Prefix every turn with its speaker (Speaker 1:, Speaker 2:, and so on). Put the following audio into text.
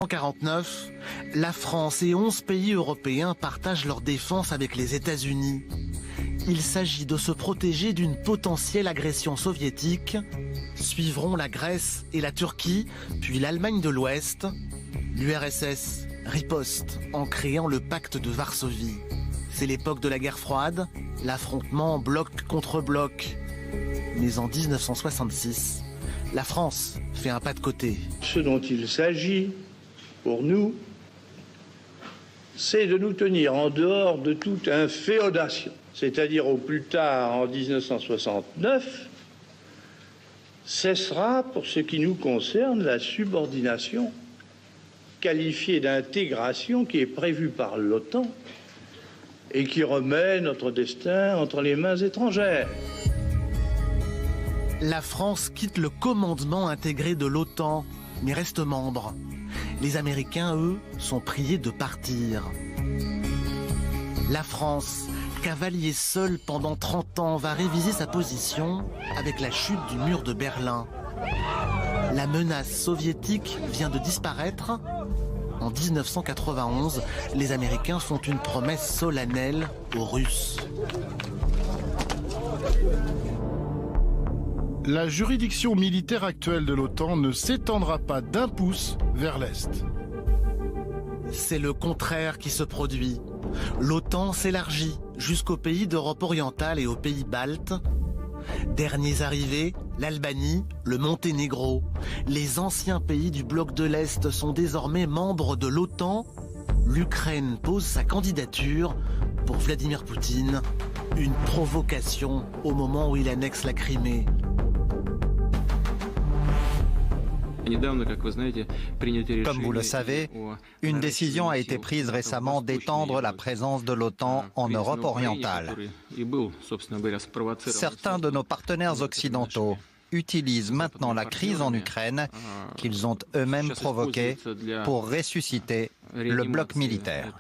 Speaker 1: En 1949, la France et 11 pays européens partagent leur défense avec les États-Unis. Il s'agit de se protéger d'une potentielle agression soviétique. Suivront la Grèce et la Turquie, puis l'Allemagne de l'Ouest. L'URSS riposte en créant le pacte de Varsovie. C'est l'époque de la guerre froide, l'affrontement bloc contre bloc. Mais en 1966, la France fait un pas de côté.
Speaker 2: Ce dont il s'agit pour nous, c'est de nous tenir en dehors de toute inféodation. C'est-à-dire au plus tard en 1969, cessera pour ce qui nous concerne la subordination qualifiée d'intégration qui est prévue par l'OTAN et qui remet notre destin entre les mains étrangères.
Speaker 1: La France quitte le commandement intégré de l'OTAN, mais reste membre. Les Américains, eux, sont priés de partir. La France, cavalier seul pendant 30 ans, va réviser sa position avec la chute du mur de Berlin. La menace soviétique vient de disparaître. En 1991, les Américains font une promesse solennelle aux Russes.
Speaker 3: La juridiction militaire actuelle de l'OTAN ne s'étendra pas d'un pouce vers l'Est.
Speaker 1: C'est le contraire qui se produit. L'OTAN s'élargit jusqu'aux pays d'Europe orientale et aux pays baltes. Derniers arrivés, l'Albanie, le Monténégro. Les anciens pays du bloc de l'Est sont désormais membres de l'OTAN. L'Ukraine pose sa candidature pour Vladimir Poutine. Une provocation au moment où il annexe la Crimée.
Speaker 4: Comme vous le savez, une décision a été prise récemment d'étendre la présence de l'OTAN en Europe orientale. Certains de nos partenaires occidentaux utilisent maintenant la crise en Ukraine, qu'ils ont eux-mêmes provoquée, pour ressusciter le bloc militaire.